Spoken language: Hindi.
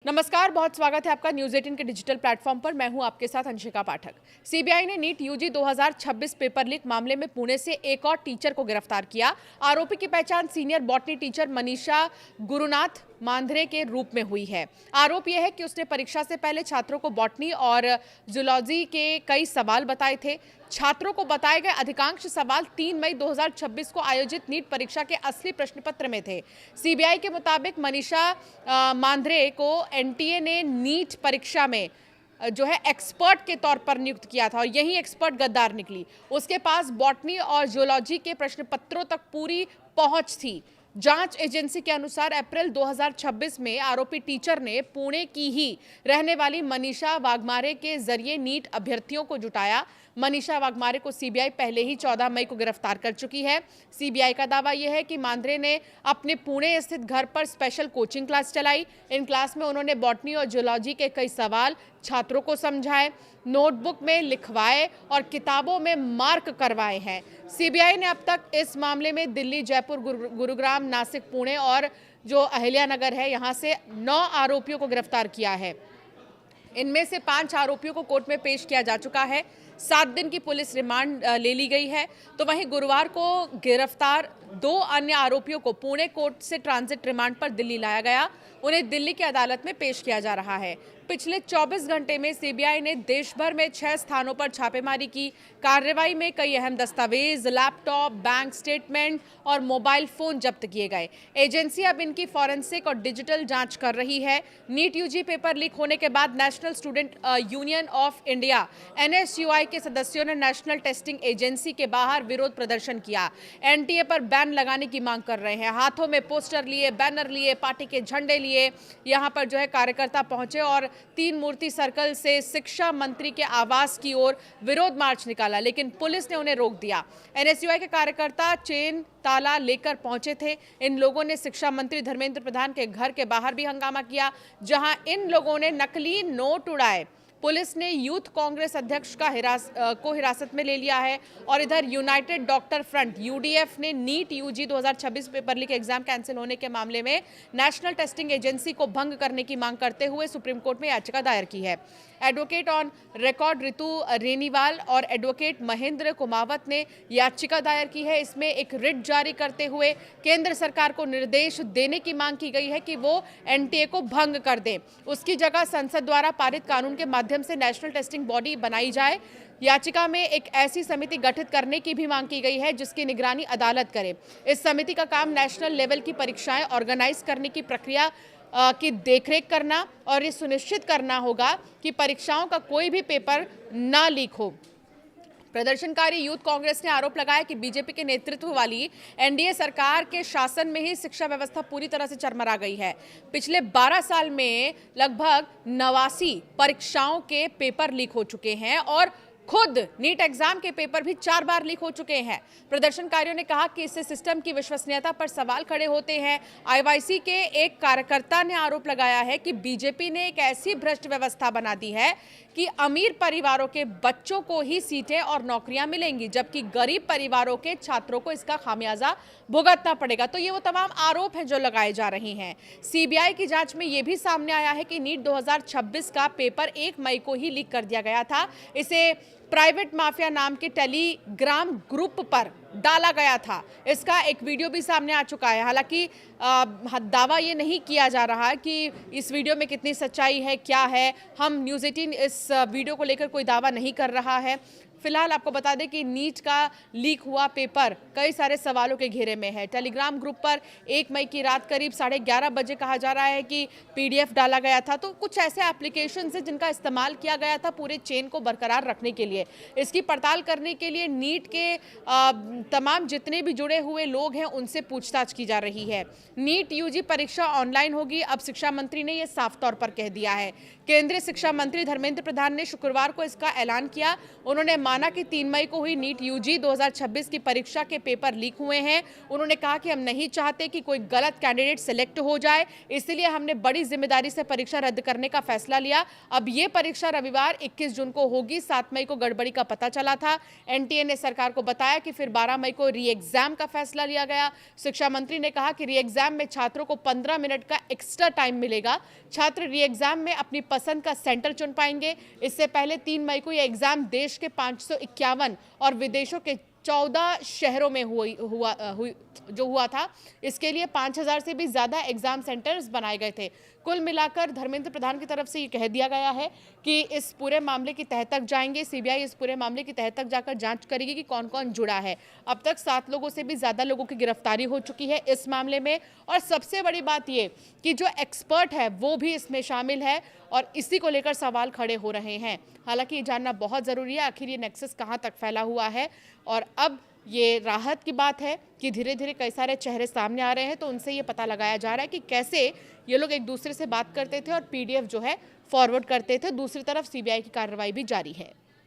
नमस्कार, बहुत स्वागत है आपका न्यूज़ 18 के डिजिटल प्लेटफॉर्म पर। मैं हूं आपके साथ अंशिका पाठक। सीबीआई ने नीट यूजी 2026 पेपर लीक मामले में पुणे से एक और टीचर को गिरफ्तार किया। आरोपी की पहचान senior botany teacher Manisha Gurunath Mandrem के रूप में हुई है। आरोप यह है कि उसने परीक्षा से पहले छात्रों को बॉटनी और जूलॉजी के कई सवाल बताए थे। छात्रों को बताए गए अधिकांश सवाल 3 मई 2026 को आयोजित नीट परीक्षा के असली प्रश्न पत्र में थे। सीबीआई के मुताबिक मनीषा मांद्रे को एनटीए ने नीट परीक्षा में जो है एक्सपर्ट के तौर पर नियुक्त किया था और यही एक्सपर्ट गद्दार निकली। उसके पास बॉटनी और जूलॉजी के प्रश्न पत्रों तक पूरी पहुंच थी। जांच एजेंसी के अनुसार अप्रैल 2026 में आरोपी टीचर ने पुणे की ही रहने वाली मनीषा वाघमारे के जरिए नीट अभ्यर्थियों को जुटाया। मनीषा वाघमारे को सीबीआई पहले ही 14 मई को गिरफ्तार कर चुकी है। सीबीआई का दावा यह है कि मांद्रे ने अपने पुणे स्थित घर पर स्पेशल कोचिंग क्लास चलाई। इन क्लास में उन्होंने बॉटनी और जूलॉजी के कई सवाल छात्रों को समझाए, नोटबुक में लिखवाए और किताबों में मार्क करवाए हैं। सीबीआई ने अब तक इस मामले में दिल्ली, जयपुर, गुरुग्राम, नासिक, पुणे और जो अहिल्यानगर है यहाँ से 9 आरोपियों को गिरफ्तार किया है। इनमें से 5 आरोपियों को कोर्ट में पेश किया जा चुका है। 7 दिन की पुलिस रिमांड ले ली गई है। तो वहीं गुरुवार को गिरफ्तार 2 अन्य आरोपियों को पुणे कोर्ट से ट्रांजिट रिमांड पर दिल्ली लाया गया। उन्हें दिल्ली की अदालत में पेश किया जा रहा है। पिछले 24 घंटे में सीबीआई ने देश भर में 6 स्थानों पर छापेमारी की। कार्रवाई में कई अहम दस्तावेज, लैपटॉप, बैंक स्टेटमेंट और मोबाइल फोन जब्त किए गए। एजेंसी अब इनकी फॉरेंसिक और डिजिटल जांच कर रही है। नीट यूजी पेपर लीक होने के बाद national student union of India NSUI के सदस्यों ने नेशनल टेस्टिंग एजेंसी के बाहर विरोध प्रदर्शन किया। एनटीए पर बैन लगाने की मांग कर रहे हैं। हाथों में पोस्टर लिए, बैनर लिए, पार्टी के झंडे लिए यहाँ पर जो है कार्यकर्ता पहुंचे और 3 मूर्ति सर्कल से शिक्षा मंत्री के आवास की ओर विरोध मार्च निकाला, लेकिन पुलिस ने उन्हें रोक दिया। NSUI के कार्यकर्ता चेन ताला लेकर पहुंचे थे। इन लोगों ने शिक्षा मंत्री धर्मेंद्र प्रधान के घर के बाहर भी हंगामा किया, जहां इन लोगों ने नकली नोट उड़ाए। पुलिस ने यूथ कांग्रेस अध्यक्ष को हिरासत में ले लिया है और इधर यूनाइटेड डॉक्टर फ्रंट UDF ने NEET UG 2026 paper leak exam cancel होने के मामले में नेशनल टेस्टिंग एजेंसी को भंग करने की मांग करते हुए सुप्रीम कोर्ट में याचिका दायर की है। एडवोकेट ऑन रिकॉर्ड रितु रेनीवाल और एडवोकेट महेंद्र कुमावत ने याचिका दायर की है। इसमें एक रिट जारी करते हुए केंद्र सरकार को निर्देश देने की मांग की गई है कि वो एनटीए को भंग कर दे। उसकी जगह संसद द्वारा पारित कानून के माध्यम से नेशनल टेस्टिंग बॉडी बनाई जाए। याचिका में एक ऐसी समिति गठित करने की भी मांग की गई है जिसकी निगरानी अदालत करे। इस समिति का काम नेशनल लेवल की परीक्षाएं ऑर्गेनाइज करने की प्रक्रिया की देखरेख करना और ये सुनिश्चित करना होगा कि परीक्षाओं का कोई भी पेपर ना लीक हो। प्रदर्शनकारी यूथ कांग्रेस ने आरोप लगाया कि बीजेपी के नेतृत्व वाली एनडीए सरकार के शासन में ही शिक्षा व्यवस्था पूरी तरह से चरमरा गई है। पिछले 12 साल में लगभग 89 परीक्षाओं के पेपर लीक हो चुके हैं और खुद नीट एग्जाम के पेपर भी 4 बार लीक हो चुके हैं। प्रदर्शनकारियों ने कहा कि इससे सिस्टम की विश्वसनीयता पर सवाल खड़े होते हैं। आईवाईसी के एक कार्यकर्ता ने आरोप लगाया है कि बीजेपी ने एक ऐसी भ्रष्ट व्यवस्था बना दी है कि अमीर परिवारों के बच्चों को ही सीटें और नौकरियां मिलेंगी, जबकि गरीब परिवारों के छात्रों को इसका खामियाजा भुगतना पड़ेगा। तो ये वो तमाम आरोप हैं जो लगाए जा रहे हैं। सीबीआई की जांच में ये भी सामने आया है कि नीट 2026 का पेपर 1 मई को ही लीक कर दिया गया था। इसे प्राइवेट माफिया नाम के टेलीग्राम ग्रुप पर डाला गया था। इसका एक वीडियो भी सामने आ चुका है। हालांकि दावा ये नहीं किया जा रहा कि इस वीडियो में कितनी सच्चाई है, क्या है। हम न्यूज़ 18 इस वीडियो को लेकर कोई दावा नहीं कर रहा है। फिलहाल आपको बता दें कि नीट का लीक हुआ पेपर कई सारे सवालों के घेरे में है। टेलीग्राम ग्रुप पर 1 मई की रात करीब 11:30 बजे कहा जा रहा है कि PDF डाला गया था। तो कुछ ऐसे एप्लीकेशंस हैं जिनका इस्तेमाल किया गया था पूरे चेन को बरकरार रखने के लिए। इसकी पड़ताल करने के लिए नीट के तमाम जितने भी जुड़े हुए लोग हैं उनसे पूछताछ की जा रही है। नीट यूजी परीक्षा ऑनलाइन होगी, अब शिक्षा मंत्री ने यह साफ तौर पर कह दिया है। केंद्रीय शिक्षा मंत्री धर्मेंद्र प्रधान ने शुक्रवार को इसका ऐलान किया। उन्होंने माना कि 3 मई को हुई नीट यूजी 2026 की परीक्षा के पेपर लीक हुए हैं। उन्होंने कहा कि हम नहीं चाहते कि कोई गलत कैंडिडेट सिलेक्ट हो जाए, इसलिए हमने बड़ी जिम्मेदारी से परीक्षा रद्द करने का फैसला लिया। अब ये परीक्षा रविवार 21 जून को होगी। 7 मई को गड़बड़ी का पता चला था। एनटीए ने सरकार को बताया कि फिर 12 मई को री एग्जाम का फैसला लिया गया। शिक्षा मंत्री ने कहा कि री एग्जाम में छात्रों को 15 मिनट का एक्स्ट्रा टाइम मिलेगा। छात्र री एग्जाम में अपनी पसंद का सेंटर चुन पाएंगे। इससे पहले 3 मई को यह एग्जाम देश के 551 और विदेशों के 14 शहरों में हुआ था। इसके लिए 5000 से भी ज्यादा एग्जाम सेंटर्स बनाए गए थे। कुल मिलाकर धर्मेंद्र प्रधान की तरफ से ये कह दिया गया है कि इस पूरे मामले की तह तक जाएंगे। सीबीआई इस पूरे मामले की तह तक जाकर जांच करेगी कि कौन कौन जुड़ा है। अब तक 7 लोगों से भी ज्यादा लोगों की गिरफ्तारी हो चुकी है इस मामले में। और सबसे बड़ी बात ये कि जो एक्सपर्ट है वो भी इसमें शामिल है और इसी को लेकर सवाल खड़े हो रहे हैं। हालांकि ये जानना बहुत जरूरी है आखिर ये नेक्सस कहां तक फैला हुआ है। और अब ये राहत की बात है कि धीरे धीरे कई सारे चेहरे सामने आ रहे हैं, तो उनसे ये पता लगाया जा रहा है कि कैसे ये लोग एक दूसरे से बात करते थे और पीडीएफ जो है फॉरवर्ड करते थे। दूसरी तरफ सीबीआई की कार्रवाई भी जारी है।